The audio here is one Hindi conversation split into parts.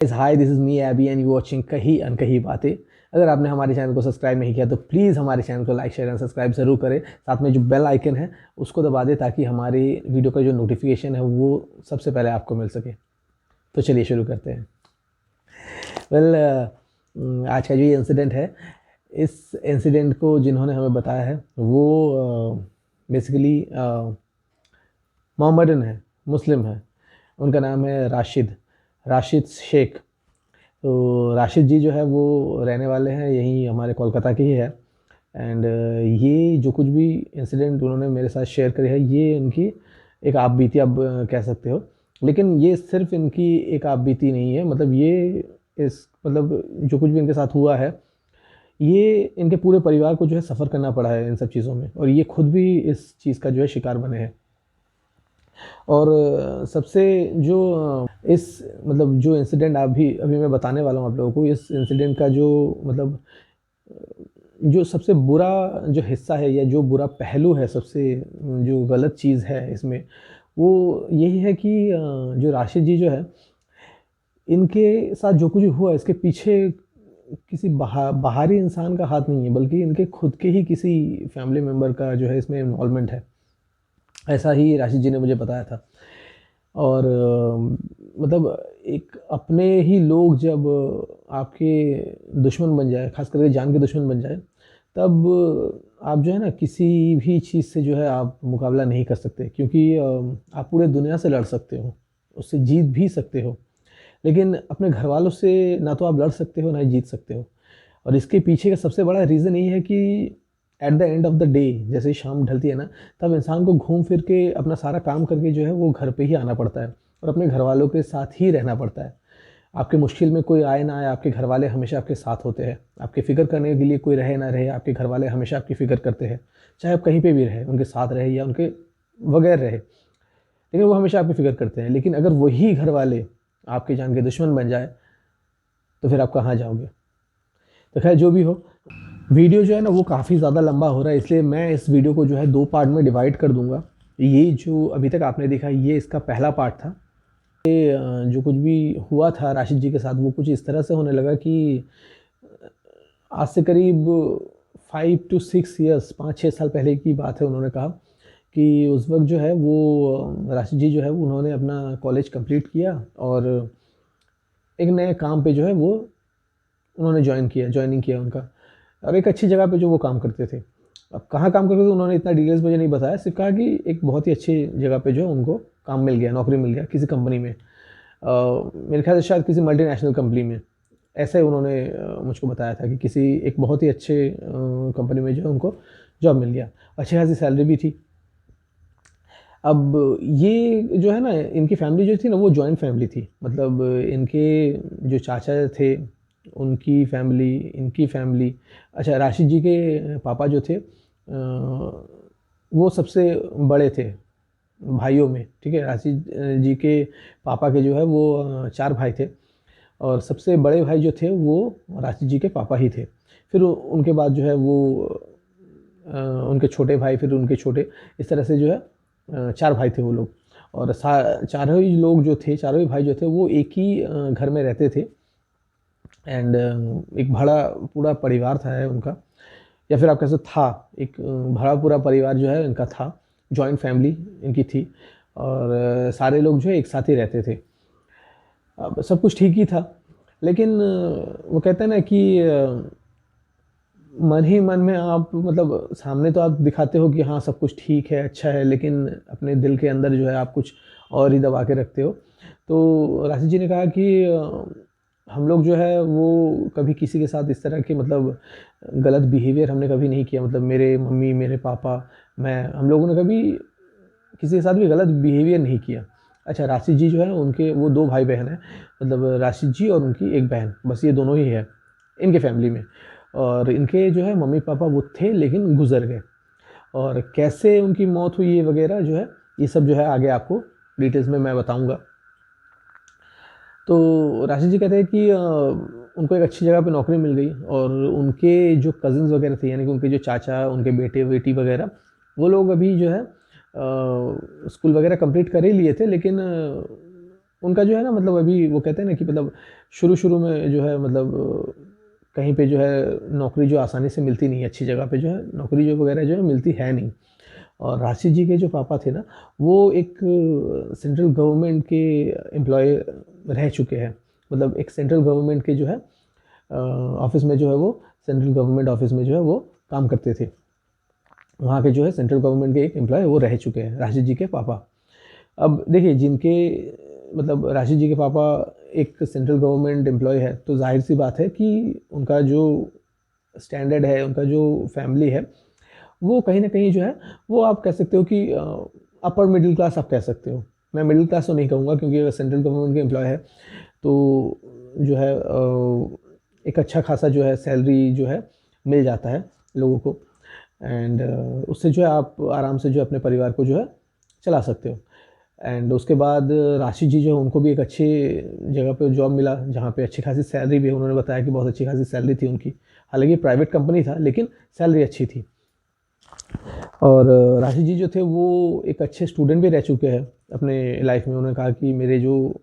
Hi, this is me AB and you watching Kahi Ankahi बातें। अगर आपने हमारे चैनल को सब्सक्राइब नहीं किया तो प्लीज़ हमारे चैनल को लाइक शेयर एंड सब्सक्राइब ज़रूर करें। साथ में जो बेल आइकन है उसको दबा दें ताकि हमारी वीडियो का जो नोटिफिकेशन है वो सबसे पहले आपको मिल सके। तो चलिए शुरू करते हैं। आज का जो ये इंसिडेंट है, इस इंसिडेंट को जिन्होंने हमें बताया है वो बेसिकली मोहम्मडन है, मुस्लिम है। उनका नाम है राशिद शेख। तो राशिद जी जो है वो रहने वाले हैं यहीं हमारे कोलकाता के ही है। एंड ये जो कुछ भी इंसिडेंट उन्होंने मेरे साथ शेयर करे है, ये उनकी एक आप बीती आप कह सकते हो। लेकिन ये सिर्फ इनकी एक आप बीती नहीं है, मतलब ये जो कुछ भी इनके साथ हुआ है, ये इनके पूरे परिवार को जो है सफ़र करना पड़ा है इन सब चीज़ों में, और ये खुद भी इस चीज़ का जो है शिकार बने हैं। और सबसे जो इस जो इंसिडेंट अभी मैं बताने वाला हूँ आप लोगों को, इस इंसिडेंट का जो सबसे बुरा जो हिस्सा है या जो बुरा पहलू है, सबसे जो गलत चीज़ है इसमें, वो यही है कि जो राशिद जी जो है, इनके साथ जो कुछ हुआ इसके पीछे किसी बाहरी इंसान का हाथ नहीं है, बल्कि इनके खुद के ही किसी फैमिली मेम्बर का जो है इसमें इन्वॉल्वमेंट है। ऐसा ही राशिद जी ने मुझे बताया था। और एक अपने ही लोग जब आपके दुश्मन बन जाए, खास करके जान के दुश्मन बन जाए, तब आप जो है ना किसी भी चीज़ से जो है आप मुकाबला नहीं कर सकते, क्योंकि आप पूरे दुनिया से लड़ सकते हो, उससे जीत भी सकते हो, लेकिन अपने घर वालों से ना तो आप लड़ सकते हो ना ही जीत सकते हो। और इसके पीछे का सबसे बड़ा रीज़न ये है कि at the end of the day, जैसे ही शाम ढलती है ना, तब इंसान को घूम फिर के अपना सारा काम करके जो है वो घर पे ही आना पड़ता है और अपने घर वालों के साथ ही रहना पड़ता है। आपके मुश्किल में कोई आए ना आए, आपके घर वाले हमेशा आपके साथ होते हैं। आपकी फ़िक्र करने के लिए कोई रहे ना रहे, आपके घर वाले हमेशा आपकी फ़िक्र करते हैं। चाहे आप कहीं पे भी रहे, उनके साथ रहे या उनके बगैर रहे, लेकिन वो हमेशा आपकी फ़िक्र करते हैं। लेकिन अगर वही घर वाले आपके जान के दुश्मन बन जाए, तो फिर आप कहाँ जाओगे? तो खैर जो भी हो, वीडियो जो है ना वो काफ़ी ज़्यादा लंबा हो रहा है, इसलिए मैं इस वीडियो को जो है 2 पार्ट में डिवाइड कर दूँगा। ये जो अभी तक आपने देखा, ये इसका पहला पार्ट था। ये जो कुछ भी हुआ था राशिद जी के साथ, वो कुछ इस तरह से होने लगा कि आज से करीब 5 to 6 ईयर्स, 5-6 साल पहले की बात है। उन्होंने कहा कि उस वक़्त जो है वो राशिद जी जो है उन्होंने अपना कॉलेज कंप्लीट किया और एक नए काम पे जो है वो उन्होंने जॉइनिंग किया उनका, और एक अच्छी जगह पे जो वो काम करते थे। अब कहाँ काम करते थे उन्होंने इतना डिटेल्स मुझे नहीं बताया, सिर्फ कहा कि एक बहुत ही अच्छी जगह पे जो है उनको काम मिल गया, नौकरी मिल गया किसी कंपनी में। मेरे ख्याल से शायद किसी मल्टीनेशनल कंपनी में। ऐसे उन्होंने मुझको बताया था कि किसी एक बहुत ही अच्छे कंपनी में जो है उनको जॉब मिल गया, अच्छी खासी सैलरी भी थी। अब ये जो है ना, इनकी फैमिली जो थी ना वो जॉइंट फैमिली थी, मतलब इनके जो चाचा थे उनकी फैमिली, इनकी फैमिली। अच्छा, राशिद जी के पापा जो थे वो सबसे बड़े थे भाइयों में, ठीक है। राशिद जी के पापा के जो है वो 4 भाई थे, और सबसे बड़े भाई जो थे वो राशिद जी के पापा ही थे। फिर उनके बाद जो है वो उनके छोटे भाई, फिर उनके छोटे, इस तरह से जो है 4 भाई थे वो लोग। और चारों ही लोग जो थे, चारों ही भाई जो थे वो एक ही घर में रहते थे। एंड एक बड़ा पूरा परिवार था है उनका, या फिर आप कह सकते था, एक बड़ा पूरा परिवार जो है इनका था, जॉइंट फैमिली इनकी थी। और सारे लोग जो है एक साथ ही रहते थे। अब सब कुछ ठीक ही था, लेकिन वो कहते हैं ना कि मन ही मन में आप, मतलब सामने तो आप दिखाते हो कि हाँ सब कुछ ठीक है, अच्छा है, लेकिन अपने दिल के अंदर जो है आप कुछ और ही दबा के रखते हो। तो राशिद जी ने कहा कि हम लोग जो है वो कभी किसी के साथ इस तरह के, मतलब गलत बिहेवियर हमने कभी नहीं किया, मतलब मेरे मम्मी, मेरे पापा, मैं, हम लोगों ने कभी किसी के साथ भी गलत बिहेवियर नहीं किया। अच्छा, राशिद जी जो है उनके वो 2 भाई बहन हैं, मतलब राशिद जी और उनकी एक बहन, बस ये दोनों ही है इनके फैमिली में। और इनके जो है मम्मी पापा वो थे लेकिन गुज़र गए, और कैसे उनकी मौत हुई ये वगैरह जो है, ये सब जो है आगे आपको डिटेल्स में मैं बताऊंगा। तो राशिद जी कहते हैं कि उनको एक अच्छी जगह पे नौकरी मिल गई, और उनके जो कज़िन्स वगैरह थे, यानी कि उनके जो चाचा, उनके बेटे बेटी वगैरह, वो लोग अभी जो है स्कूल वगैरह कंप्लीट कर ही लिए थे, लेकिन उनका जो है ना मतलब अभी वो कहते हैं ना कि मतलब शुरू शुरू में जो है मतलब कहीं पे जो है नौकरी जो आसानी से मिलती नहीं है, अच्छी जगह पे जो है नौकरी जो वगैरह जो है मिलती है नहीं। और राशि जी के जो पापा थे ना, वो एक सेंट्रल गवर्नमेंट के एम्प्लॉय रह चुके हैं। मतलब एक सेंट्रल गवर्नमेंट के जो है ऑफिस में जो है वो सेंट्रल गवर्नमेंट ऑफिस में जो है वो काम करते थे। वहाँ के जो है सेंट्रल गवर्नमेंट के एक एम्प्लॉय वो रह चुके हैं, राशि जी के पापा। अब देखिए जिनके मतलब राशि जी के पापा एक सेंट्रल गवर्नमेंट एम्प्लॉय है, तो जाहिर सी बात है कि उनका जो स्टैंडर्ड है, उनका जो फैमिली है, वो कहीं ना कहीं जो है वो आप कह सकते हो कि अपर मिडिल क्लास आप कह सकते हो। मैं मिडिल क्लास तो नहीं कहूँगा, क्योंकि अगर सेंट्रल गवर्नमेंट के एम्प्लॉय है तो जो है एक अच्छा खासा जो है सैलरी जो है मिल जाता है लोगों को। एंड उससे जो है आप आराम से जो है अपने परिवार को जो है चला सकते हो। एंड उसके बाद राशि जी जो है उनको भी एक अच्छी जगह पे जॉब मिला, जहाँ पे अच्छी खासी सैलरी भी है। उन्होंने बताया कि बहुत अच्छी खासी सैलरी थी उनकी, हालांकि प्राइवेट कंपनी था लेकिन सैलरी अच्छी थी। और राशि जी जो थे वो एक अच्छे स्टूडेंट भी रह चुके हैं अपने लाइफ में। उन्होंने कहा कि मेरे जो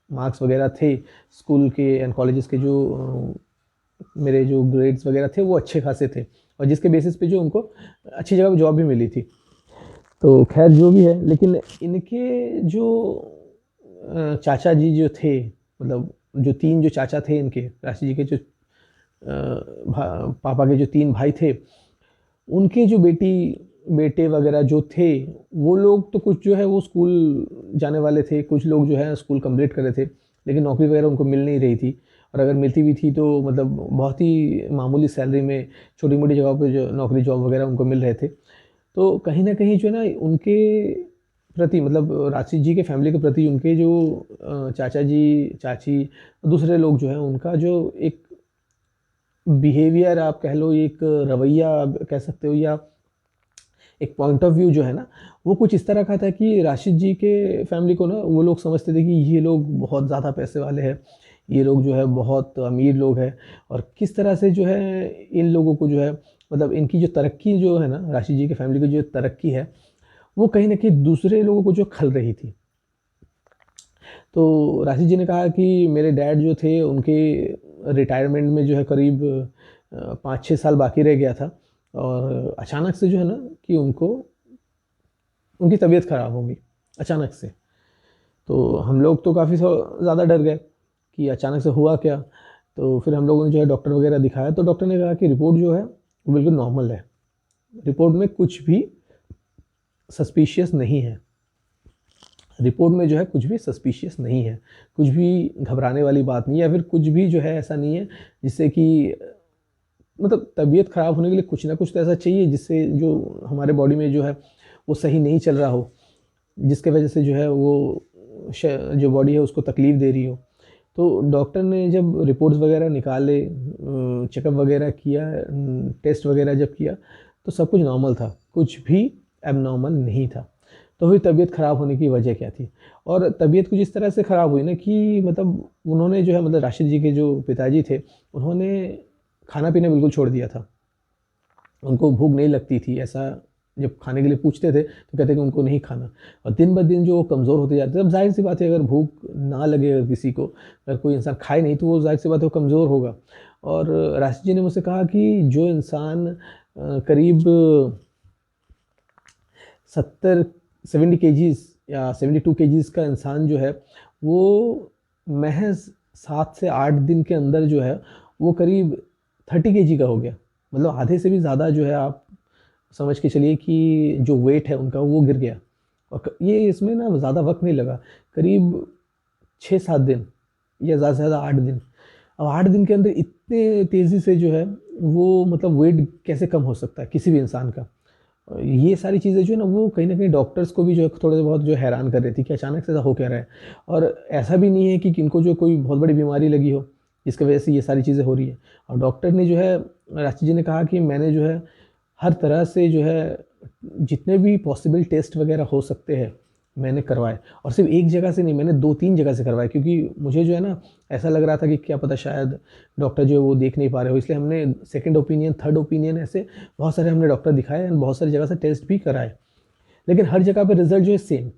मार्क्स वगैरह थे स्कूल के एंड कॉलेजेस के, जो मेरे जो ग्रेड्स वगैरह थे वो अच्छे खासे थे, और जिसके बेसिस पे जो उनको अच्छी जगह पे जॉब भी मिली थी। तो खैर जो भी है, लेकिन इनके जो चाचा जी जो थे, मतलब जो तीन जो चाचा थे इनके राशि जी के जो पापा के जो तीन भाई थे, उनके जो बेटे वगैरह जो थे, वो लोग तो कुछ जो है वो स्कूल जाने वाले थे, कुछ लोग जो है स्कूल कंप्लीट कर रहे थे, लेकिन नौकरी वगैरह उनको मिल नहीं रही थी। और अगर मिलती भी थी तो मतलब बहुत ही मामूली सैलरी में छोटी मोटी जगह पे जो नौकरी जॉब वगैरह उनको मिल रहे थे। तो कहीं ना कहीं जो है ना उनके प्रति, मतलब राशि जी के फैमिली के प्रति उनके जो चाचा जी चाची दूसरे लोग जो है, उनका जो एक बिहेवियर आप कह लो, एक रवैया आप कह सकते हो, या एक पॉइंट ऑफ व्यू जो है ना, वो कुछ इस तरह का था कि राशिद जी के फैमिली को ना वो लोग समझते थे कि ये लोग बहुत ज़्यादा पैसे वाले हैं, ये लोग जो है बहुत अमीर लोग हैं। और किस तरह से जो है इन लोगों को जो है मतलब इनकी जो तरक्की जो है ना, राशिद जी के फैमिली की जो तरक्की है, वो कहीं ना कहीं दूसरे लोगों को जो खल रही थी। तो राशि जी ने कहा कि मेरे डैड जो थे उनके रिटायरमेंट में जो है करीब 5-6 साल बाकी रह गया था, और अचानक से जो है ना कि उनको उनकी तबीयत ख़राब हो गई अचानक से। तो हम लोग तो काफ़ी ज़्यादा डर गए कि अचानक से हुआ क्या। तो फिर हम लोगों ने जो है डॉक्टर वगैरह दिखाया, तो डॉक्टर ने कहा कि रिपोर्ट जो है वो बिल्कुल नॉर्मल है, रिपोर्ट में कुछ भी सस्पिशियस नहीं है, रिपोर्ट में जो है कुछ भी सस्पिशियस नहीं है, कुछ भी घबराने वाली बात नहीं है, या फिर कुछ भी जो है ऐसा नहीं है जिससे कि मतलब तबीयत ख़राब होने के लिए कुछ ना कुछ तो ऐसा चाहिए जिससे जो हमारे बॉडी में जो है वो सही नहीं चल रहा हो, जिसके वजह से जो है वो जो बॉडी है उसको तकलीफ़ दे रही हो। तो डॉक्टर ने जब रिपोर्ट्स वगैरह निकाले, चेकअप वगैरह किया, टेस्ट वगैरह जब किया, तो सब कुछ नॉर्मल था, कुछ भी एबनॉर्मल नहीं था। तो फिर तबीयत ख़राब होने की वजह क्या थी? और तबीयत कुछ इस तरह से ख़राब हुई ना कि मतलब उन्होंने जो है मतलब राशिद जी के जो पिताजी थे, उन्होंने खाना पीना बिल्कुल छोड़ दिया था। उनको भूख नहीं लगती थी, ऐसा जब खाने के लिए पूछते थे तो कहते कि उनको नहीं खाना। और दिन ब दिन जो वो कमज़ोर होते जाते थे, अब ज़ाहिर सी बात है अगर भूख ना लगे अगर किसी को, अगर कोई इंसान खाए नहीं तो वो ज़ाहिर सी बात है वो कमज़ोर होगा। और राशिद जी ने मुझसे कहा कि जो इंसान करीब 70 केजीज़ या 72 केजीज़ का इंसान जो है, वो महज़ 7 से 8 दिन के अंदर जो है वो करीब 30 केजी का हो गया। मतलब आधे से भी ज़्यादा जो है आप समझ के चलिए कि जो वेट है उनका वो गिर गया। और ये इसमें ना ज़्यादा वक्त नहीं लगा, करीब 6-7 दिन या ज़्यादा से ज़्यादा 8 दिन। अब 8 दिन के अंदर इतने तेज़ी से जो है वो मतलब वेट कैसे कम हो सकता है किसी भी इंसान का। ये सारी चीज़ें जो है ना वो कहीं न कहीं डॉक्टर्स को भी जो है थोड़े बहुत जो हैरान कर रही थी कि अचानक से ऐसा हो क्या रहा है। और ऐसा भी नहीं है कि इनको जो कोई बहुत बड़ी बीमारी लगी हो, जिसकी वजह से ये सारी चीज़ें हो रही है। और डॉक्टर ने जो है, राशि जी ने कहा कि मैंने जो है हर तरह से जो है जितने भी पॉसिबल टेस्ट वगैरह हो सकते हैं मैंने करवाए, और सिर्फ एक जगह से नहीं, मैंने 2-3 जगह से करवाए, क्योंकि मुझे जो है ना ऐसा लग रहा था कि क्या पता शायद डॉक्टर जो है वो देख नहीं पा रहे हो, इसलिए हमने सेकंड ओपिनियन, थर्ड ओपिनियन, ऐसे बहुत सारे हमने डॉक्टर दिखाए एंड बहुत सारी जगह से टेस्ट भी कराए। लेकिन हर जगह पे रिजल्ट जो है सेम,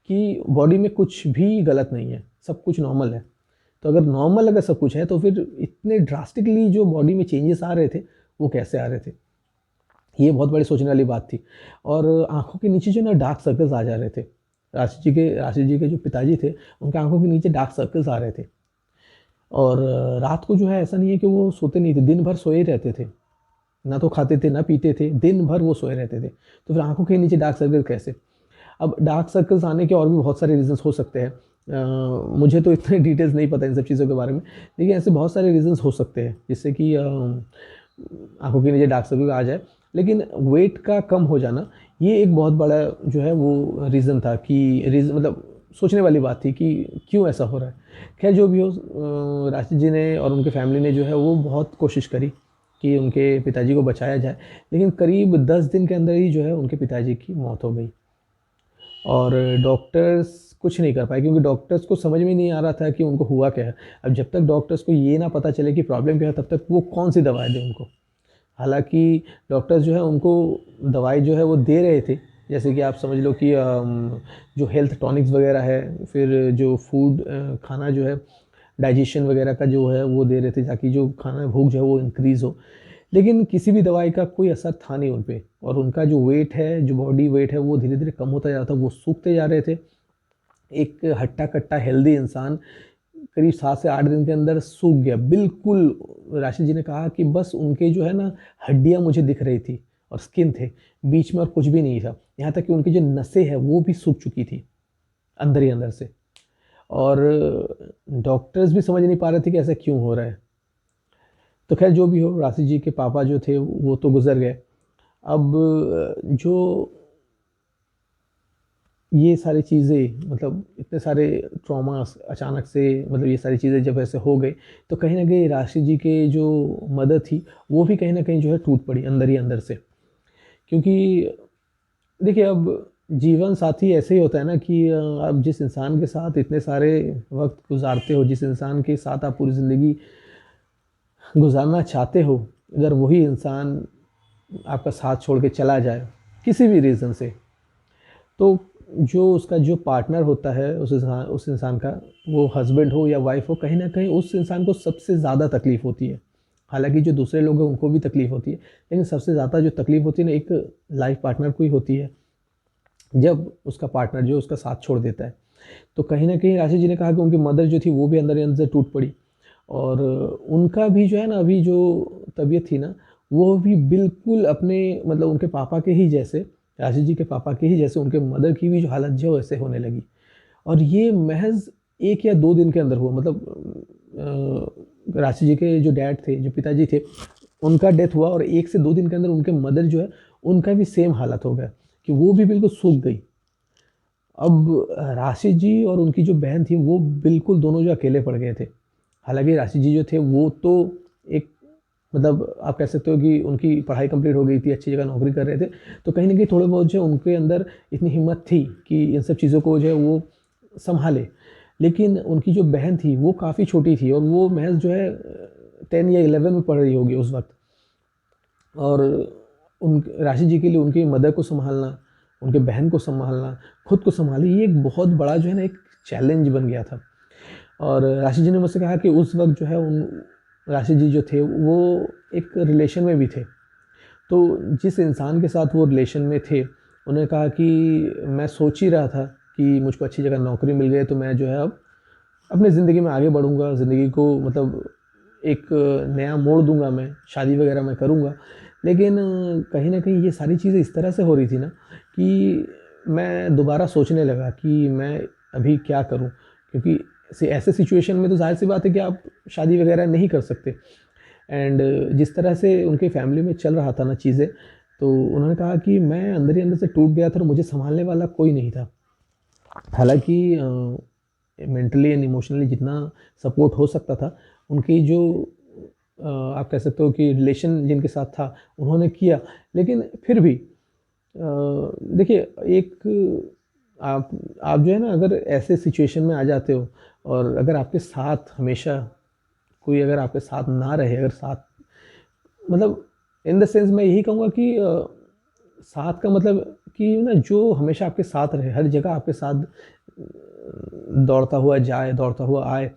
कि बॉडी में कुछ भी गलत नहीं है, सब कुछ नॉर्मल है। तो अगर नॉर्मल अगर सब कुछ है तो फिर इतने ड्रास्टिकली जो बॉडी में चेंजेस आ रहे थे वो कैसे आ रहे थे? ये बहुत बड़ी सोचने वाली बात थी। और आँखों के नीचे जो ना डार्क सर्कल्स आ जा रहे थे। राशि जी के जो पिताजी थे, उनके आँखों के नीचे डार्क सर्कल्स आ रहे थे। और रात को जो है ऐसा नहीं है कि वो सोते नहीं थे, दिन भर सोए रहते थे। ना तो खाते थे, ना पीते थे, दिन भर वो सोए रहते थे। तो फिर आँखों के नीचे डार्क सर्कल कैसे? अब डार्क सर्कल्स आने के और भी बहुत सारे रीज़न्स हो सकते हैं। मुझे तो इतने डिटेल्स नहीं पता इन सब चीज़ों के बारे में, लेकिन ऐसे बहुत सारे रीज़न्स हो सकते हैं जिससे कि आँखों के नीचे डार्क सर्कल आ जाए। लेकिन वेट का कम हो जाना ये एक बहुत बड़ा जो है वो रीज़न था कि मतलब सोचने वाली बात थी कि क्यों ऐसा हो रहा है। खैर जो भी हो, राशिद जी ने और उनके फैमिली ने जो है वो बहुत कोशिश करी कि उनके पिताजी को बचाया जाए, लेकिन करीब 10 दिन के अंदर ही जो है उनके पिताजी की मौत हो गई। और डॉक्टर्स कुछ नहीं कर पाए क्योंकि डॉक्टर्स को समझ में नहीं आ रहा था कि उनको हुआ क्या है। अब जब तक डॉक्टर्स को ये ना पता चले कि प्रॉब्लम क्या है, तब तक वो कौन सी दवाई दें उनको। हालाँकि डॉक्टर्स जो है उनको दवाई जो है वो दे रहे थे, जैसे कि आप समझ लो कि जो हेल्थ टॉनिक्स वगैरह है, फिर जो फूड खाना जो है डाइजेशन वगैरह का जो है वो दे रहे थे ताकि जो खाना भूख जो है वो इंक्रीज़ हो। लेकिन किसी भी दवाई का कोई असर था नहीं उन पे, और उनका जो वेट है, जो बॉडी वेट है, वो धीरे-धीरे कम होता जा रहा था, वो सूखते जा रहे थे। एक हट्टा-कट्टा हेल्दी इंसान करीब 7 से 8 दिन के अंदर सूख गया बिल्कुल। राशिद जी ने कहा कि बस उनके जो है ना हड्डियाँ मुझे दिख रही थी और स्किन थे, बीच में और कुछ भी नहीं था। यहाँ तक कि उनकी जो नसें हैं वो भी सूख चुकी थी अंदर ही अंदर से। और डॉक्टर्स भी समझ नहीं पा रहे थे कि ऐसा क्यों हो रहा है। तो खैर जो भी हो, राशि जी के पापा जो थे वो तो गुज़र गए। अब जो ये सारी चीज़ें, मतलब इतने सारे ट्रॉमास अचानक से, मतलब ये सारी चीज़ें जब ऐसे हो गई, तो कहीं न कहीं राशि जी के जो मदर थी, वो भी कहीं न कहीं जो है टूट पड़ी अंदर ही अंदर से। क्योंकि देखिए, अब जीवन साथी ऐसे ही होता है ना कि आप जिस इंसान के साथ इतने सारे वक़्त गुज़ारते हो, जिस इंसान के साथ आप पूरी ज़िंदगी गुज़ारना चाहते हो, अगर वही इंसान आपका साथ छोड़ के चला जाए किसी भी रीज़न से, तो जो उसका जो पार्टनर होता है उस इंसान का, वो हस्बैंड हो या वाइफ़ हो, कहीं न कहीं उस इंसान को सबसे ज़्यादा तकलीफ़ होती है। हालाँकि जो दूसरे लोग हैं उनको भी तकलीफ़ होती है, लेकिन सबसे ज़्यादा जो तकलीफ़ होती है ना, एक लाइफ़ पार्टनर को ही होती है, जब उसका पार्टनर जो उसका साथ छोड़ देता है। तो कहीं न कहीं राशि जी ने कहा कि उनकी मदर जो थी वो भी अंदर ही अंदर से टूट पड़ी। और उनका भी जो है ना अभी जो तबीयत थी ना, वो भी बिल्कुल अपने, मतलब उनके पापा के ही जैसे, राशि जी के पापा के ही जैसे उनके मदर की भी जो हालत जो है वैसे होने लगी। और ये महज़ 1 या 2 दिन के अंदर हुआ। मतलब राशि जी के जो डैड थे, जो पिताजी थे, उनका डेथ हुआ और 1 से 2 दिन के अंदर उनके मदर जो है, उनका भी सेम हालत हो गया कि वो भी बिल्कुल सूख गई। अब राशि जी और उनकी जो बहन थी, वो बिल्कुल दोनों जो अकेले पड़ गए थे। हालाँकि राशि जी जो थे वो तो एक, मतलब आप कह सकते हो कि उनकी पढ़ाई कंप्लीट हो गई थी, अच्छी जगह नौकरी कर रहे थे, तो कहीं न कहीं थोड़े बहुत जो उनके अंदर इतनी हिम्मत थी कि इन सब चीज़ों को जो है वो सँभाले। लेकिन उनकी जो बहन थी वो काफ़ी छोटी थी और वो महज़ जो है 10 या 11 में पढ़ रही होगी उस वक़्त। और उन राशि जी के लिए उनकी मदर को सँभालना, उनके बहन को सँभालना, खुद को सँभालना, ये एक बहुत बड़ा जो है ना एक चैलेंज बन गया था। और राशि जी ने मुझसे कहा कि उस वक़्त जो है राशि जी जो थे वो एक रिलेशन में भी थे। तो जिस इंसान के साथ वो रिलेशन में थे, उन्होंने कहा कि मैं सोच ही रहा था कि मुझको अच्छी जगह नौकरी मिल गई तो मैं जो है अब अपनी ज़िंदगी में आगे बढ़ूँगा, ज़िंदगी को मतलब एक नया मोड़ दूँगा मैं, शादी वग़ैरह मैं करूँगा। लेकिन कहीं न कहीं ये सारी चीज़ें इस तरह से हो रही थी ना कि मैं दोबारा सोचने लगा कि मैं अभी क्या करूँ? क्योंकि ऐसे सिचुएशन में तो ज़ाहिर-सी बात है कि आप शादी वग़ैरह नहीं कर सकते। एंड जिस तरह से उनकी फैमिली में चल रहा था ना चीज़ें, तो उन्होंने कहा कि मैं अंदर ही अंदर से टूट गया था और मुझे सँभालने वाला कोई नहीं था। हालाँकि मेंटली एंड इमोशनली जितना सपोर्ट हो सकता था, उनकी जो आप कह सकते हो कि रिलेशन जिनके साथ था, उन्होंने किया। लेकिन फिर भी देखिए, एक आप आप जो है ना अगर ऐसे सिचुएशन में आ जाते हो और अगर आपके साथ हमेशा कोई अगर आपके साथ ना रहे, अगर साथ, मतलब इन द सेंस मैं यही कहूँगा कि साथ का मतलब कि ना जो हमेशा आपके साथ रहे, हर जगह आपके साथ दौड़ता हुआ जाए, दौड़ता हुआ आए,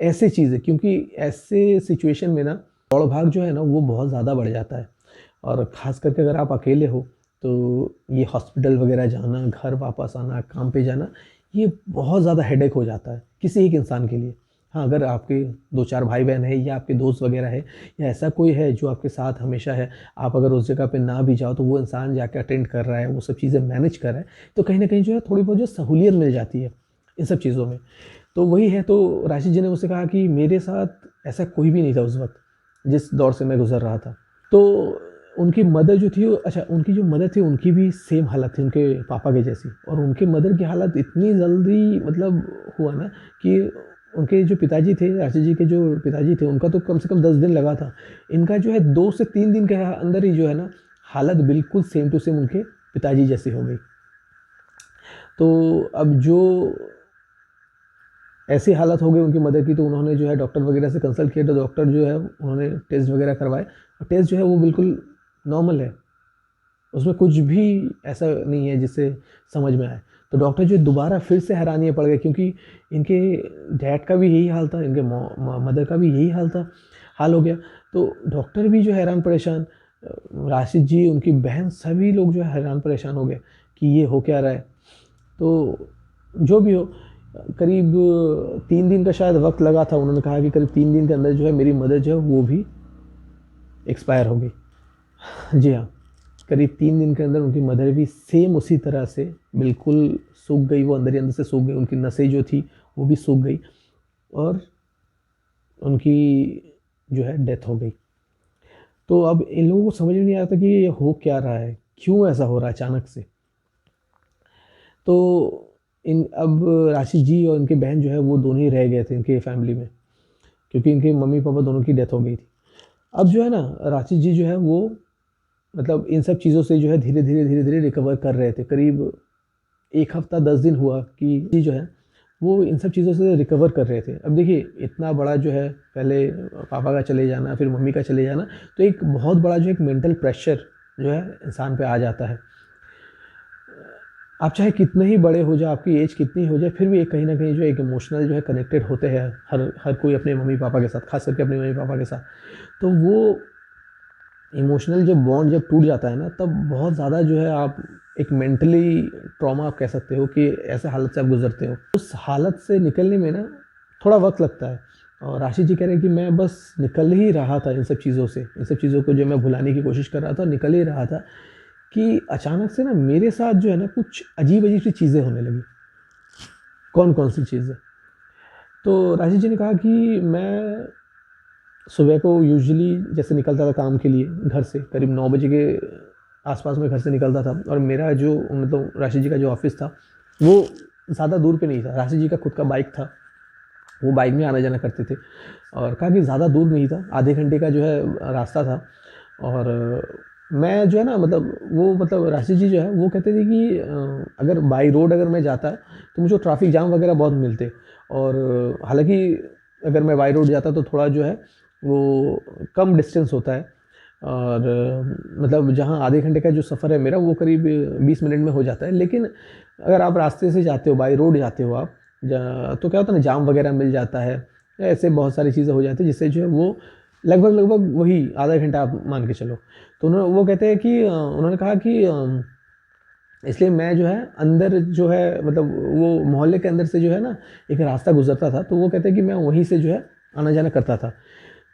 ऐसे चीज़ें। क्योंकि ऐसे सिचुएशन में ना दौड़ भाग जो है ना वो बहुत ज़्यादा बढ़ जाता है। और ख़ास करके अगर आप अकेले हो तो ये हॉस्पिटल वगैरह जाना, घर वापस आना, काम पे जाना, ये बहुत ज़्यादा हेडेक हो जाता है किसी एक इंसान के लिए। हाँ, अगर आपके 2-4 भाई-बहन हैं या आपके दोस्त वगैरह है या ऐसा कोई है जो आपके साथ हमेशा है, आप अगर उस जगह पे ना भी जाओ तो वो इंसान जाके अटेंड कर रहा है, वो सब चीज़ें मैनेज कर रहा है, तो कहीं न कहीं जो है थोड़ी बहुत जो सहूलियत मिल जाती है इन सब चीज़ों में। तो वही है, तो राशि जी ने मुझसे कहा कि मेरे साथ ऐसा कोई भी नहीं था उस वक़्त, जिस दौर से मैं गुज़र रहा था। तो उनकी मदर जो थी वो, अच्छा, उनकी जो मदर थी उनकी भी सेम हालत थी उनके पापा के जैसी। और उनके मदर की हालत इतनी जल्दी मतलब हुआ ना कि उनके जो पिताजी थे, राशि जी के जो पिताजी थे, उनका तो कम से कम 10 दिन लगा था। इनका जो है 2 से 3 दिन के अंदर ही जो है ना हालत बिल्कुल सेम टू सेम उनके पिताजी जैसी हो गई। तो अब जो ऐसी हालत हो गई उनकी मदर की, तो उन्होंने जो है डॉक्टर वगैरह से कंसल्ट किया, तो डॉक्टर जो है उन्होंने टेस्ट वगैरह करवाए, और टेस्ट जो है वो बिल्कुल नॉर्मल है, उसमें कुछ भी ऐसा नहीं है जिससे समझ में आए। तो डॉक्टर जो दोबारा फिर से हैरानियाँ पड़ गए, क्योंकि इनके डैड का भी यही हाल था, इनके मदर का भी यही हाल हो गया। तो डॉक्टर भी जो हैरान परेशान, राशिद जी, उनकी बहन, सभी लोग जो है हैरान परेशान हो गए कि ये हो क्या रहा है। तो जो भी हो, करीब 3 दिन का शायद वक्त लगा था। उन्होंने कहा कि करीब 3 दिन के अंदर जो है मेरी मदर जो है वो भी एक्सपायर हो गई। जी हाँ, करीब 3 दिन के अंदर उनकी मदर भी सेम उसी तरह से बिल्कुल सूख गई, वो अंदर ही अंदर से सूख गई, उनकी नसें जो थी वो भी सूख गई, और उनकी जो है डेथ हो गई। तो अब इन लोगों को समझ में नहीं आ रहा था कि ये हो क्या रहा है, क्यों ऐसा हो रहा है अचानक से। तो इन अब राशि जी और इनकी बहन जो है वो दोनों ही रह गए थे इनके फैमिली में, क्योंकि इनके मम्मी पापा दोनों की डेथ हो गई थी। अब जो है ना राशि जी जो है वो मतलब इन सब चीज़ों से जो है धीरे धीरे रिकवर कर रहे थे। करीब 1 हफ्ता 10 दिन हुआ कि जी जो है वो इन सब चीज़ों से रिकवर कर रहे थे। अब देखिए, इतना बड़ा जो है, पहले पापा का चले जाना, फिर मम्मी का चले जाना, तो एक बहुत बड़ा जो एक मेंटल प्रेशर जो है इंसान पे आ जाता है। आप चाहे कितने ही बड़े हो जाओ, आपकी एज कितनी हो जाए, फिर भी एक कहीं न कहीं जो है एक इमोशनल जो है कनेक्टेड होते हैं हर हर कोई अपने मम्मी-पापा के साथ, ख़ास करके अपने मम्मी-पापा के साथ। तो वो इमोशनल जब बॉन्ड जब टूट जाता है ना, तब बहुत ज़्यादा जो है आप एक मेंटली ट्रॉमा आप कह सकते हो कि ऐसे हालत से आप गुज़रते हो। उस हालत से निकलने में ना थोड़ा वक़्त लगता है। और आशीष जी कह रहे हैं कि मैं बस निकल ही रहा था इन सब चीज़ों से, इन सब चीज़ों को जो मैं भुलाने की कोशिश कर रहा था, निकल ही रहा था कि अचानक से ना मेरे साथ जो है ना कुछ अजीब-अजीब सी चीज़ें होने लगी। कौन-कौन सी चीज़ें? तो राजेश जी ने कहा कि मैं सुबह को यूजुअली जैसे निकलता था काम के लिए घर से, करीब 9 बजे के आस-पास मैं घर से निकलता था, और मेरा जो मतलब राशि जी का जो ऑफ़िस था, वो ज़्यादा दूर पे नहीं था। राशि जी का खुद का बाइक था, वो बाइक में आना-जाना करते थे, और काफ़ी ज़्यादा दूर नहीं था, आधे घंटे का जो है रास्ता था। और मैं जो है ना मतलब वो मतलब राशि जी जो है वो कहते थे कि अगर बाई रोड अगर मैं जाता तो मुझे ट्रैफ़िक जाम वगैरह बहुत मिलते। और हालाँकि अगर मैं बाई रोड जाता तो थोड़ा जो है वो कम डिस्टेंस होता है, और मतलब जहाँ आधे घंटे का जो सफ़र है मेरा वो करीब 20 मिनट में हो जाता है। लेकिन अगर आप रास्ते से जाते हो, बाई रोड जाते हो आप, तो क्या होता है ना, जाम वगैरह मिल जाता है, ऐसे बहुत सारी चीज़ें हो जाती हैं जिससे जो है वो लगभग वही आधा घंटा आप मान के चलो। तो उन्होंने वो कहते हैं कि उन्होंने कहा कि इसलिए मैं जो है अंदर जो है मतलब वो मोहल्ले के अंदर से जो है ना एक रास्ता गुज़रता था, तो वो कहते हैं कि मैं वहीं से जो है आना-जाना करता था।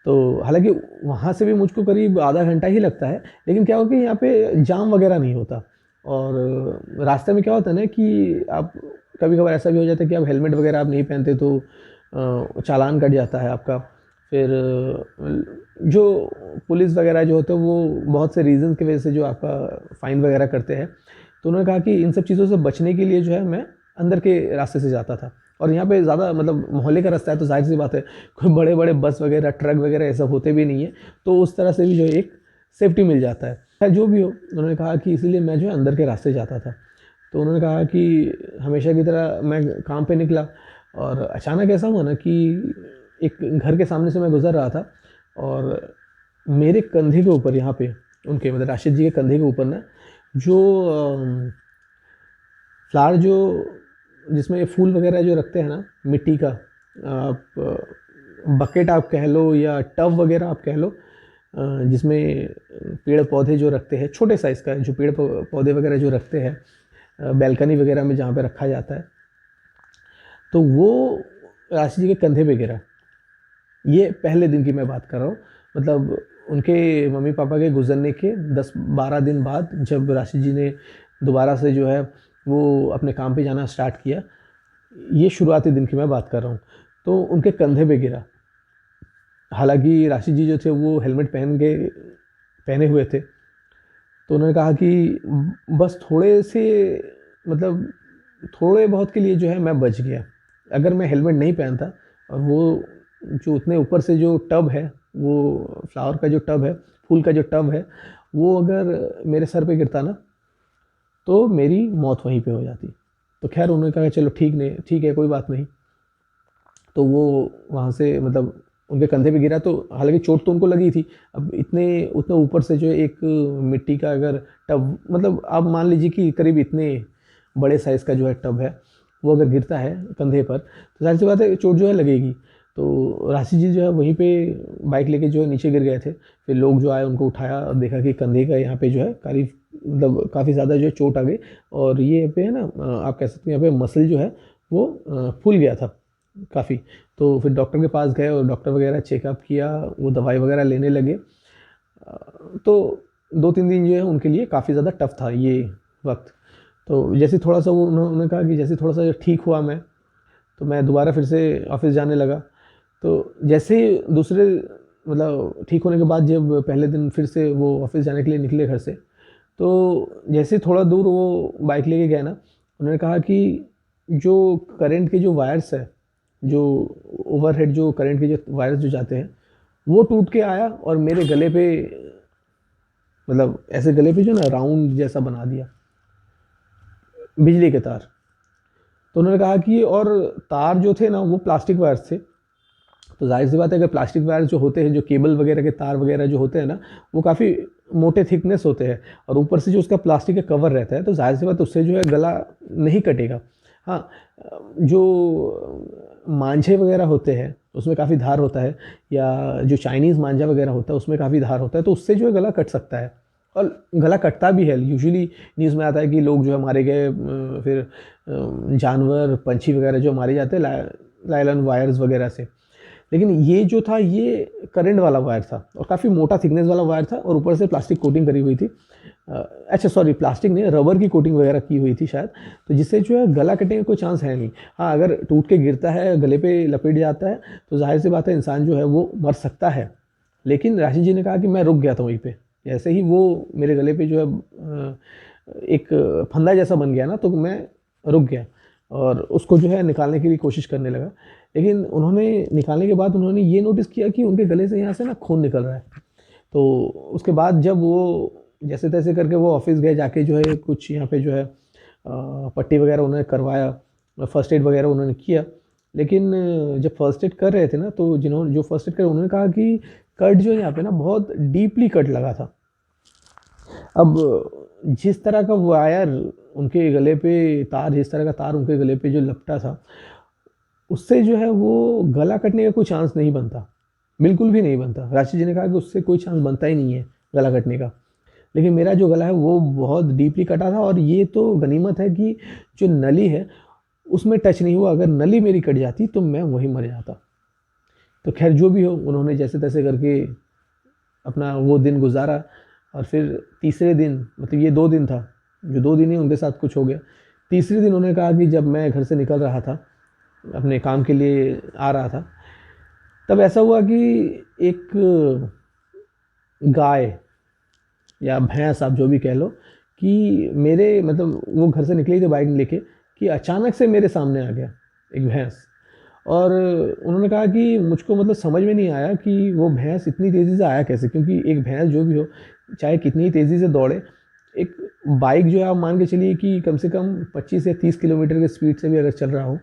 तो हालाँकि वहाँ से भी मुझको करीब आधा घंटा ही लगता है, लेकिन क्या हुआ कि यहाँ पे जाम वगैरह नहीं होता। और रास्ते में क्या होता है ना कि आप कभी-कभार ऐसा भी हो जाता है कि आप हेलमेट वगैरह आप नहीं पहनते तो चालान कट जाता है आपका। फिर जो पुलिस वगैरह जो होते हैं वो बहुत से रीज़न्स की वजह से जो आपका फ़ाइन वगैरह करते हैं। तो उन्होंने कहा कि इन सब चीज़ों से बचने के लिए जो है मैं अंदर के रास्ते से जाता था। और यहाँ पे ज़्यादा मतलब मोहल्ले का रास्ता है तो ज़ाहिर-सी बात है, कोई बड़े-बड़े बस वगैरह, ट्रक वगैरह ये सब होते भी नहीं है, तो उस तरह से भी जो है एक सेफ्टी मिल जाता है। खैर जो भी हो, उन्होंने कहा कि इसीलिए मैं जो है अंदर के रास्ते जाता था। तो उन्होंने कहा कि हमेशा की तरह मैं काम पे निकला, और अचानक ऐसा हुआ ना कि एक घर के सामने से मैं गुज़र रहा था, और मेरे कंधे के ऊपर यहाँ पे उनके मतलब राशिद जी के कंधे के ऊपर ना जो फ्लावर जो जिसमें ये फूल वगैरह जो रखते हैं ना मिट्टी का, आप बकेट आप कह लो या टब वगैरह आप कह लो, जिसमें पेड़ पौधे जो रखते हैं, छोटे साइज़ का जो पेड़ पौधे वगैरह जो रखते हैं बैल्कनी वगैरह में जहाँ पे रखा जाता है, तो वो राशि जी के कंधे पे गिरा। ये पहले दिन की मैं बात कर रहा हूँ, मतलब उनके मम्मी पापा के गुजरने के 10-12 दिन बाद जब राशि जी ने दोबारा से जो है वो अपने काम पे जाना स्टार्ट किया, ये शुरुआती दिन की मैं बात कर रहा हूँ, तो उनके कंधे पे गिरा। हालांकि राशि जी जो थे वो हेलमेट पहने हुए थे, तो उन्होंने कहा कि बस थोड़े से, मतलब थोड़े बहुत के लिए जो है मैं बच गया। अगर मैं हेलमेट नहीं पहनता और वो जो उतने ऊपर से जो टब है, वो फ्लावर का जो टब है, फूल का जो टब है, वो अगर मेरे सर पे गिरता ना तो मेरी मौत वहीं पे हो जाती। तो खैर उन्होंने कहा चलो ठीक है कोई बात नहीं। तो वो वहाँ से मतलब उनके कंधे पे गिरा, तो हालांकि चोट तो उनको लगी थी। अब उतने ऊपर से जो एक मिट्टी का अगर टब, मतलब आप मान लीजिए कि करीब इतने बड़े साइज़ का जो है टब है, वो अगर गिरता है कंधे पर तो जाहिर सी बात है चोट जो है लगेगी। तो राशि जी जो है वहीं पे बाइक लेके जो है नीचे गिर गए थे। फिर लोग जो आए उनको उठाया और देखा कि कंधे का यहाँ पे जो है काफ़ी ज़्यादा जो है चोट आ गई, और ये पे है ना, आप कह सकते हैं यहाँ पे मसल जो है वो फूल गया था काफ़ी। तो फिर डॉक्टर के पास गए और डॉक्टर वगैरह चेकअप किया, वो दवाई वगैरह लेने लगे। तो 2-3 दिन जो है उनके लिए काफ़ी ज़्यादा टफ था ये वक्त। तो जैसे थोड़ा सा वो उन्होंने कहा कि जैसे थोड़ा सा ठीक हुआ मैं, तो मैं दोबारा फिर से ऑफिस जाने लगा। तो जैसे ही दूसरे, मतलब ठीक होने के बाद जब पहले दिन फिर से वो ऑफिस जाने के लिए निकले घर से, तो जैसे थोड़ा दूर वो बाइक लेके गए ना, उन्होंने कहा कि जो करंट के जो वायर्स है, जो ओवरहेड जो करंट के जो वायर्स जो जाते हैं, वो टूट के आया और मेरे गले पे, मतलब ऐसे गले पे जो ना राउंड जैसा बना दिया बिजली के तार। तो उन्होंने कहा कि और तार जो थे ना वो प्लास्टिक वायर्स थे। तो जाहिर सी बात है, अगर प्लास्टिक वायर जो होते हैं, जो केबल वगैरह के तार वगैरह जो होते हैं ना, वो काफ़ी मोटे थिकनेस होते हैं, और ऊपर से जो उसका प्लास्टिक का कवर रहता है, तो जाहिर सी बात उससे जो है गला नहीं कटेगा। हाँ, जो मांझे वगैरह होते हैं उसमें काफ़ी धार होता है, या जो चाइनीज़ मांझा वगैरह होता है उसमें काफ़ी धार होता है, तो उससे जो है गला कट सकता है, और गला कटता भी है। यूजुअली न्यूज़ में आता है कि लोग जो है मारे गए, फिर जानवर पंछी वगैरह जो मारे जाते हैं लाइलन वायर्स वगैरह से। लेकिन ये जो था ये करंट वाला वायर था, और काफ़ी मोटा थिकनेस वाला वायर था, और ऊपर से प्लास्टिक कोटिंग करी हुई थी। अच्छा सॉरी, प्लास्टिक नहीं, रबर की कोटिंग वगैरह की हुई थी शायद। तो जिससे जो है गला कटने का कोई चांस है नहीं। हाँ, अगर टूट के गिरता है, गले पे लपेट जाता है, तो जाहिर सी बात है इंसान जो है वो मर सकता है। लेकिन राशि जी ने कहा कि मैं रुक गया था वहीं पे। जैसे ही वो मेरे गले पे जो है एक फंदा जैसा बन गया ना, तो मैं रुक गया और उसको जो है निकालने की भी कोशिश करने लगा। लेकिन उन्होंने निकालने के बाद उन्होंने ये नोटिस किया कि उनके गले से यहाँ से ना खून निकल रहा है। तो उसके बाद जब वो जैसे तैसे करके वो ऑफिस गए, जाके जो है कुछ यहाँ पे जो है पट्टी वगैरह उन्होंने करवाया, फर्स्ट एड वगैरह उन्होंने किया। लेकिन जब फर्स्ट एड कर रहे थे ना, तो जो फर्स्ट एड कर उन्होंने कहा कि कट जो है यहाँ पे ना बहुत डीपली कट लगा था। अब जिस तरह का वायर उनके गले पे, जिस तरह का तार उनके गले पे जो लपटा था, उससे जो है वो गला कटने का कोई चांस नहीं बनता, बिल्कुल भी नहीं बनता। राशि जी ने कहा कि उससे कोई चांस बनता ही नहीं है गला कटने का। लेकिन मेरा जो गला है वो बहुत डीपली कटा था, और ये तो गनीमत है कि जो नली है उसमें टच नहीं हुआ। अगर नली मेरी कट जाती तो मैं वहीं मर जाता। तो खैर जो भी हो, उन्होंने जैसे तैसे करके अपना वो दिन गुजारा। और फिर तीसरे दिन, मतलब ये 2 दिन था, जो 2 दिन ही उनके साथ कुछ हो गया। तीसरे दिन उन्होंने कहा कि जब मैं घर से निकल रहा था, अपने काम के लिए आ रहा था, तब ऐसा हुआ कि एक गाय या भैंस, आप जो भी कह लो, कि मेरे, मतलब वो घर से निकली थी बाइक लेके, कि अचानक से मेरे सामने आ गया एक भैंस। और उन्होंने कहा कि मुझको मतलब समझ में नहीं आया कि वो भैंस इतनी तेज़ी से आया कैसे, क्योंकि एक भैंस जो भी हो, चाहे कितनी तेज़ी से दौड़े, एक बाइक जो है आप मान के चलिए कि कम से कम 25 या 30 किलोमीटर की स्पीड से भी अगर चल रहा हो,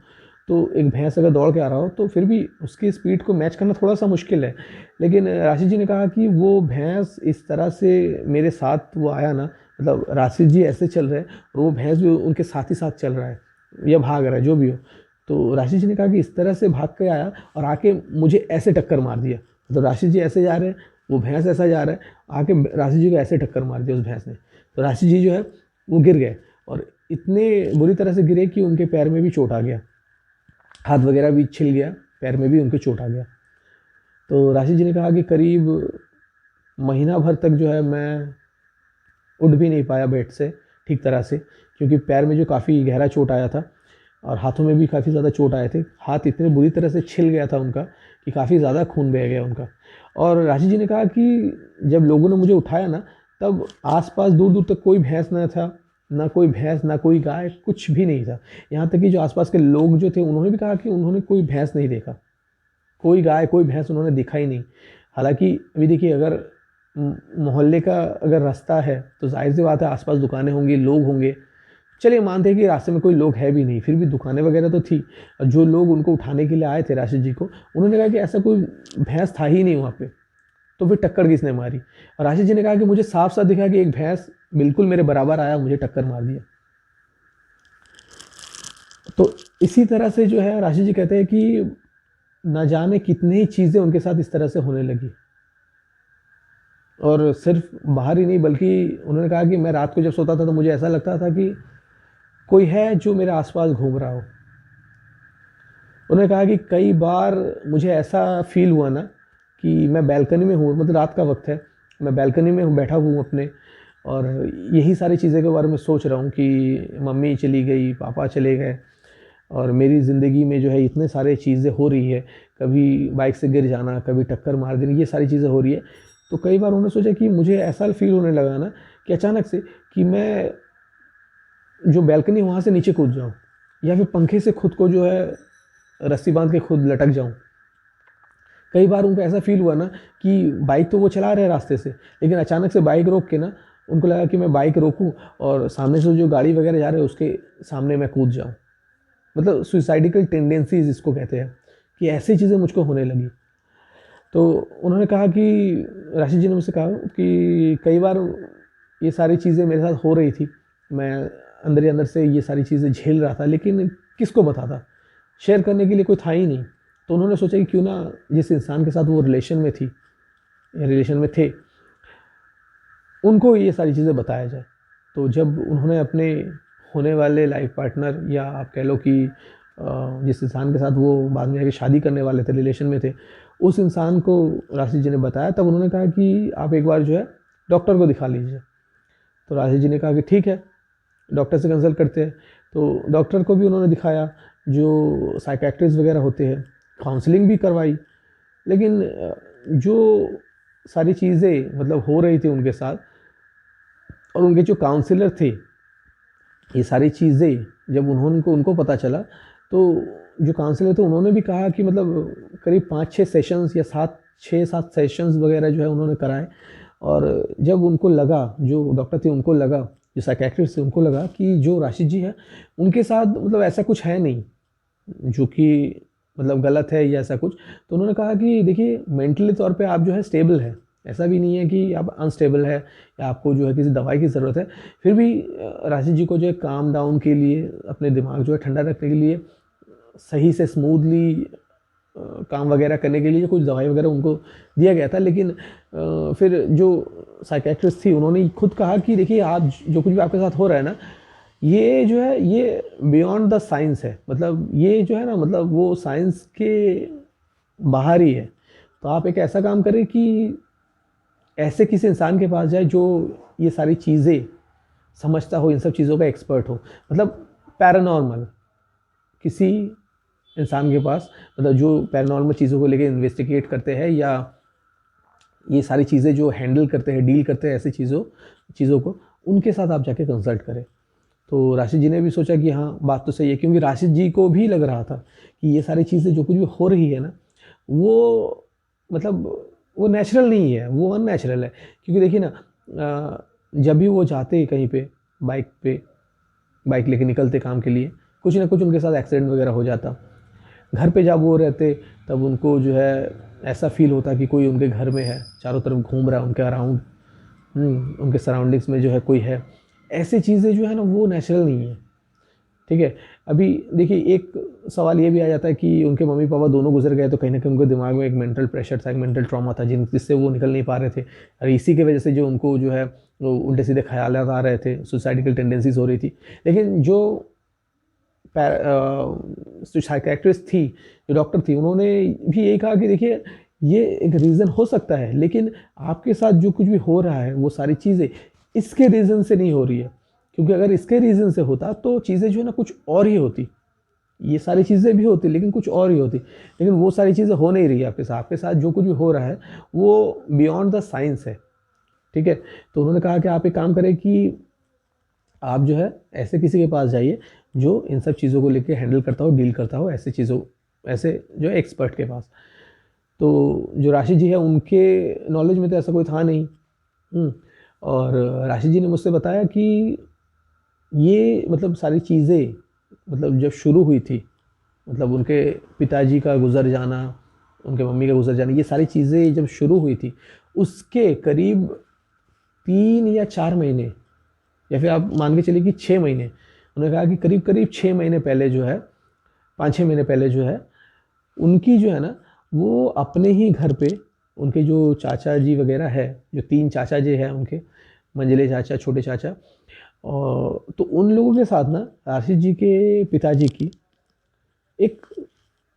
तो एक भैंस अगर दौड़ के आ रहा हो तो फिर भी उसकी स्पीड को मैच करना थोड़ा सा मुश्किल है। लेकिन राशि जी ने कहा कि वो भैंस इस तरह से मेरे साथ वो आया ना, मतलब राशि जी ऐसे चल रहे हैं और वो भैंस भी उनके साथ ही साथ चल रहा है। या भाग रहा है, जो भी हो। तो राशि जी ने कहा कि इस तरह से भाग के आया और आके मुझे ऐसे टक्कर मार दिया। मतलब राशि जी ऐसे जा रहे हैं, वो भैंस ऐसा जा रहा है, आके राशि जी को ऐसे टक्कर मार दिया उस भैंस ने। तो राशि जी जो है वो गिर गए, और इतने बुरी तरह से गिरे कि उनके पैर में भी चोट आ गया, हाथ वगैरह भी छिल गया, पैर में भी उनके चोट आ गया। तो राशि जी ने कहा कि करीब महीना भर तक जो है मैं उठ भी नहीं पाया बेड से ठीक तरह से, क्योंकि पैर में जो काफ़ी गहरा चोट आया था और हाथों में भी काफ़ी ज़्यादा चोट आए थे। हाथ इतने बुरी तरह से छिल गया था उनका कि काफ़ी ज़्यादा खून बह गया उनका। और राशि जी ने कहा कि जब लोगों ने मुझे उठाया ना, तब आसपास दूर दूर तक कोई भैंस ना था, ना कोई भैंस, ना कोई गाय, कुछ भी नहीं था। यहाँ तक कि जो आसपास के लोग जो थे उन्होंने भी कहा कि उन्होंने कोई भैंस नहीं देखा, कोई गाय, कोई भैंस उन्होंने देखा ही नहीं। हालांकि अभी देखिए, अगर मोहल्ले का अगर रास्ता है तो जाहिर सी बात है आसपास दुकानें होंगी, लोग होंगे। चलिए मानते हैं कि रास्ते में कोई लोग है भी नहीं, फिर भी दुकानें वगैरह तो थी। और जो लोग उनको उठाने के लिए आए थे राशि जी को, उन्होंने कहा कि ऐसा कोई भैंस था ही नहीं वहाँ पे। तो फिर टक्कर किसने मारी? और राशि जी ने कहा कि मुझे साफ साफ दिखा कि एक भैंस बिल्कुल मेरे बराबर आया, मुझे टक्कर मार दिया। तो इसी तरह से जो है राशि जी कहते हैं कि ना जाने कितनी ही चीज़ें उनके साथ इस तरह से होने लगी। और सिर्फ बाहर ही नहीं, बल्कि उन्होंने कहा कि मैं रात को जब सोता था तो मुझे ऐसा लगता था कि कोई है जो मेरे आसपास घूम रहा हो। उन्होंने कहा कि कई बार मुझे ऐसा फील हुआ ना कि मैं बैल्कनी में हूँ, मतलब रात का वक्त है, मैं बैल्कनी में बैठा हूँ अपने, और यही सारी चीज़ें के बारे में सोच रहा हूँ कि मम्मी चली गई, पापा चले गए, और मेरी ज़िंदगी में जो है इतने सारे चीज़ें हो रही है, कभी बाइक से गिर जाना, कभी टक्कर मार देनी, ये सारी चीज़ें हो रही है। तो कई बार उन्होंने सोचा कि मुझे ऐसा फील होने लगा ना कि अचानक से कि मैं जो बैल्कनी वहाँ से नीचे कूद जाऊँ, या फिर पंखे से खुद को जो है रस्सी बांध के खुद लटक जाऊँ। कई बार उनको ऐसा फील हुआ ना कि बाइक तो वो चला रहे हैं रास्ते से, लेकिन अचानक से बाइक रोक के ना उनको लगा कि मैं बाइक रोकूं और सामने से जो गाड़ी वगैरह जा रहे हैं उसके सामने मैं कूद जाऊं। मतलब सुसाइडिकल टेंडेंसीज इसको कहते हैं, कि ऐसी चीज़ें मुझको होने लगी। तो उन्होंने कहा कि राशि जी ने मुझसे कहा कि कई बार ये सारी चीज़ें मेरे साथ हो रही थी, मैं अंदर ही अंदर से ये सारी चीज़ें झेल रहा था, लेकिन किसको बताता, शेयर करने के लिए कोई था ही नहीं। तो उन्होंने सोचा कि क्यों ना जिस इंसान के साथ वो रिलेशन में थी, रिलेशन में थे, उनको ये सारी चीज़ें बताया जाए। तो जब उन्होंने अपने होने वाले लाइफ पार्टनर, या आप कह लो कि जिस इंसान के साथ वो बाद में आके शादी करने वाले थे, रिलेशन में थे, उस इंसान को राशि जी ने बताया, तब उन्होंने कहा कि आप एक बार जो है डॉक्टर को दिखा लीजिए। तो राशि जी ने कहा कि ठीक है, डॉक्टर से कंसल्ट करते हैं। तो डॉक्टर को भी उन्होंने दिखाया, जो साइकेट्रिस्ट वगैरह होते हैं, काउंसलिंग भी करवाई। लेकिन जो सारी चीज़ें मतलब हो रही थी उनके साथ, और उनके जो काउंसलर थे, ये सारी चीज़ें जब उनको पता चला, तो जो काउंसलर थे उन्होंने भी कहा कि मतलब करीब 5-6 सेशंस या 6-7 सेशंस वगैरह जो है उन्होंने कराए। और जब उनको लगा, जो डॉक्टर थे उनको लगा, जो साइकेट्रिस्ट थे उनको लगा कि जो राशि जी है उनके साथ मतलब ऐसा कुछ है नहीं जो कि मतलब गलत है या ऐसा कुछ। तो उन्होंने कहा कि देखिए, मेंटली तौर पे आप जो है स्टेबल है, ऐसा भी नहीं है कि आप अनस्टेबल है या आपको जो है किसी दवाई की ज़रूरत है। फिर भी राशि जी को जो है काम डाउन के लिए, अपने दिमाग जो है ठंडा रखने के लिए, सही से स्मूथली काम वगैरह करने के लिए कुछ दवाई वगैरह उनको दिया गया था। लेकिन फिर जो साइकेट्रिस्ट थी उन्होंने खुद कहा कि देखिए, आप जो कुछ भी आपके साथ हो रहा है ना, ये जो है ये बियॉन्ड द साइंस है, मतलब ये जो है ना, मतलब वो साइंस के बाहर ही है। तो आप एक ऐसा काम करें कि ऐसे किसी इंसान के पास जाए जो ये सारी चीज़ें समझता हो, इन सब चीज़ों का एक्सपर्ट हो, मतलब पैरानॉर्मल किसी इंसान के पास, मतलब जो पैरानॉर्मल चीज़ों को लेकर इन्वेस्टिगेट करते हैं, या ये सारी चीज़ें जो हैंडल करते हैं, डील करते हैं ऐसी चीज़ों को, उनके साथ आप जाके कंसल्ट करें। तो राशि जी ने भी सोचा कि हाँ, बात तो सही है, क्योंकि राशि जी को भी लग रहा था कि ये सारी चीज़ें जो कुछ भी हो रही है ना, वो मतलब वो नेचुरल नहीं है, वो अननेचुरल है। क्योंकि देखिए ना, जब भी वो जाते कहीं पे बाइक लेके निकलते काम के लिए, कुछ ना कुछ उनके साथ एक्सीडेंट वगैरह हो जाता। घर पे जब वो रहते तब उनको जो है ऐसा फील होता कि कोई उनके घर में है, चारों तरफ घूम रहा है उनके अराउंड, उनके सराउंडिंग्स में जो है कोई है। ऐसी चीज़ें जो है ना वो नेचुरल नहीं है, ठीक है। अभी देखिए एक सवाल ये भी आ जाता है कि उनके मम्मी पापा दोनों गुजर गए, तो कहीं ना कहीं उनके दिमाग में एक मेंटल प्रेशर था, एक मेंटल ट्रॉमा था जिससे वो निकल नहीं पा रहे थे, और इसी की वजह से जो उनको जो है वो उल्टे सीधे ख्यालात आ रहे थे, सुसाइडिकल टेंडेंसीज हो रही थी। लेकिन जो साइकेट्रिस्ट थी, जो डॉक्टर थी, उन्होंने भी यही कहा कि देखिए ये एक रीज़न हो सकता है, लेकिन आपके साथ जो कुछ भी हो रहा है वो सारी चीज़ें इसके रीज़न से नहीं हो रही है, क्योंकि अगर इसके रीज़न से होता तो चीज़ें जो है ना कुछ और ही होती। ये सारी चीज़ें भी होती लेकिन कुछ और ही होती, लेकिन वो सारी चीज़ें हो नहीं रही है आपके साथ। आपके साथ जो कुछ भी हो रहा है वो बियॉन्ड द साइंस है, ठीक है। तो उन्होंने कहा कि आप एक काम करें कि आप जो है ऐसे किसी के पास जाइए जो इन सब चीज़ों को लेके हैंडल करता हो, डील करता हो, ऐसे चीज़ों, ऐसे जो एक्सपर्ट के पास। तो जो राशि जी है उनके नॉलेज में तो ऐसा कोई था नहीं। और राशि जी ने मुझसे बताया कि ये मतलब सारी चीज़ें मतलब जब शुरू हुई थी, मतलब उनके पिताजी का गुजर जाना, उनके मम्मी का गुजर जाना, ये सारी चीज़ें जब शुरू हुई थी उसके करीब 3 या 4 महीने, या फिर आप मान के चलिए कि 6 महीने, उन्होंने कहा कि करीब करीब 6 महीने पहले जो है, 5-6 महीने पहले जो है, उनकी जो है ना वो अपने ही घर पे, उनके जो चाचा जी वगैरह है, जो 3 चाचा जी हैं उनके, मंझले चाचा, छोटे चाचा, और तो उन लोगों के साथ ना आशीष जी के पिताजी की एक,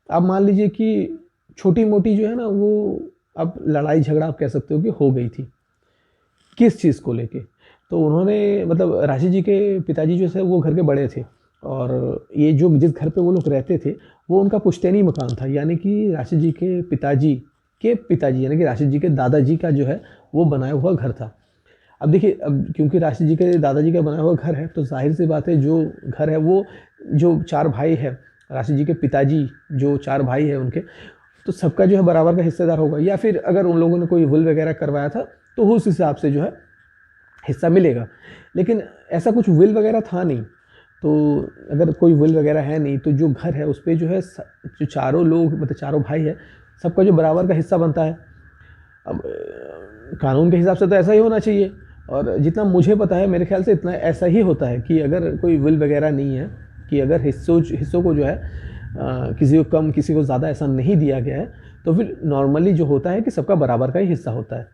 आप मान लीजिए कि छोटी मोटी जो है ना वो, अब लड़ाई झगड़ा आप कह सकते हो कि हो गई थी। किस चीज़ को लेके? तो उन्होंने मतलब राशि जी के पिताजी जो है वो घर के बड़े थे, और ये जो जिस घर पे वो लोग रहते थे वो उनका पुश्तैनी मकान था, यानी कि राशि जी के पिताजी यानी कि राशि जी के दादाजी का जो है वो बनाया हुआ घर था। अब देखिए, अब क्योंकि राशि जी के दादाजी का बनाया हुआ घर है तो जाहिर सी बात है जो घर है वो, जो 4 भाई है राशि जी के पिताजी, जो 4 भाई है उनके, तो सबका जो है बराबर का हिस्सेदार होगा, या फिर अगर उन लोगों ने कोई विल वगैरह करवाया था तो उस हिसाब से जो है हिस्सा मिलेगा। लेकिन ऐसा कुछ विल वगैरह था नहीं, तो अगर कोई विल वगैरह है नहीं तो जो घर है उस पर जो है जो चारों लोग, मतलब 4 भाई है, सबका जो बराबर का हिस्सा बनता है। अब कानून के हिसाब से तो ऐसा ही होना चाहिए, और जितना मुझे पता है मेरे ख्याल से इतना ऐसा ही होता है कि अगर कोई विल वगैरह नहीं है, कि अगर हिस्सों को जो है किसी को कम किसी को ज़्यादा ऐसा नहीं दिया गया है, तो फिर नॉर्मली जो होता है कि सबका बराबर का ही हिस्सा होता है।